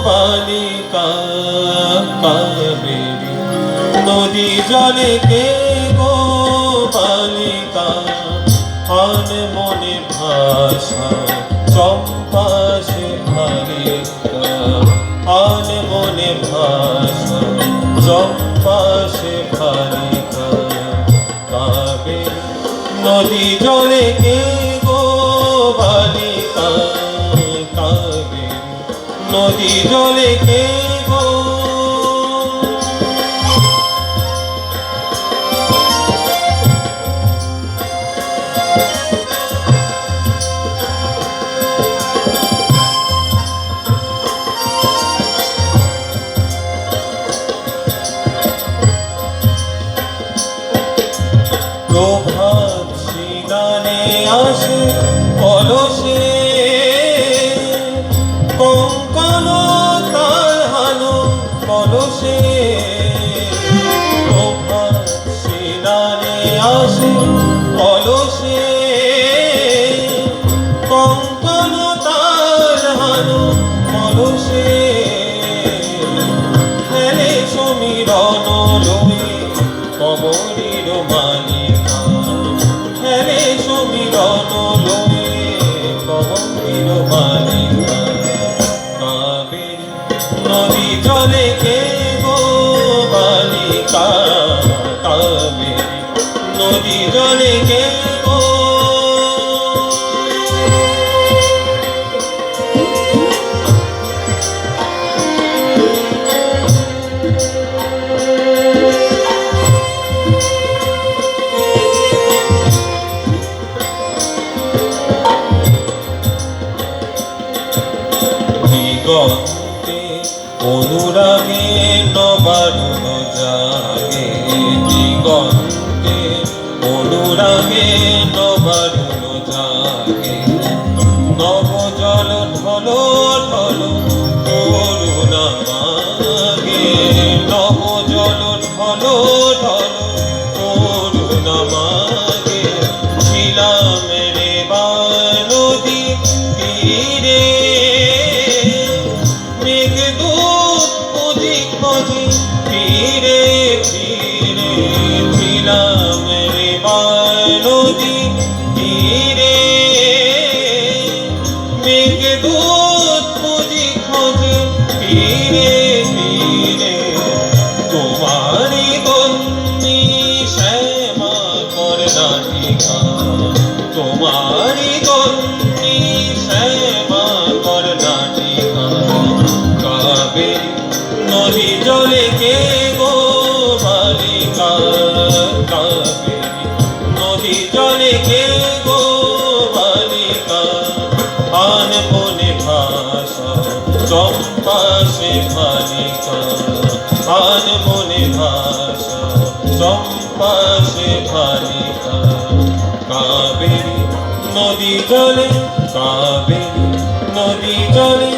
বালিকা কাবেরী নদী জলে কে গো বালিকা আন মনে ভাষা চম্পা সে বালিকা আন মনে ভাষা চম্পা সে বালিকা কাবেরী নদী জলে কে গো বালিকা কাবেরী নদী জলে কে গো প্রভাত সিনানে আসে কলসে কঙ্কন তার হানো কলসে প্রভাত সিনানে আসে কলসে কঙ্কন তার হানো কলসে খেলে সমীরণ লয়ে কবরীর মালিকা খেলে সমীরণ লয়ে কবরীর মালিকা কাবেরী নদী জলে কে গো বালিকা কাবেরী নদী জলে কে গো দিগন্তে অনুরাগে নবারুণ জাগে দিগন্তে অনুরাগে নবারুণ জাগে নবজল ঢল ঢল করুণা মাগে নবজল ঢল ঢল করুণা মাগে ছিলাম রে বা নদী তীরে ফিরে ফিরে ছিলাম রে নদী তীরে মেঘদূত খুঁজি খোঁজে ফিরে ফিরে তোমারি গন্নি শ্যামা কর নাটিকা তোমারি গন্নি শ্যামা কর নাটিকা কাবেরী নদী জলে কে গো বালিকা কাবেরী নদী জলে কে গো বালিকা আন মনে ভাষা চম্পা সে বালিকা আন মনে ভাষা চম্পা সে বালিকা কাবেরী নদী জলে কাবেরী নদী জলে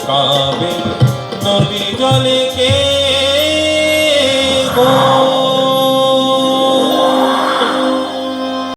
কাবেরী নদী জলে কে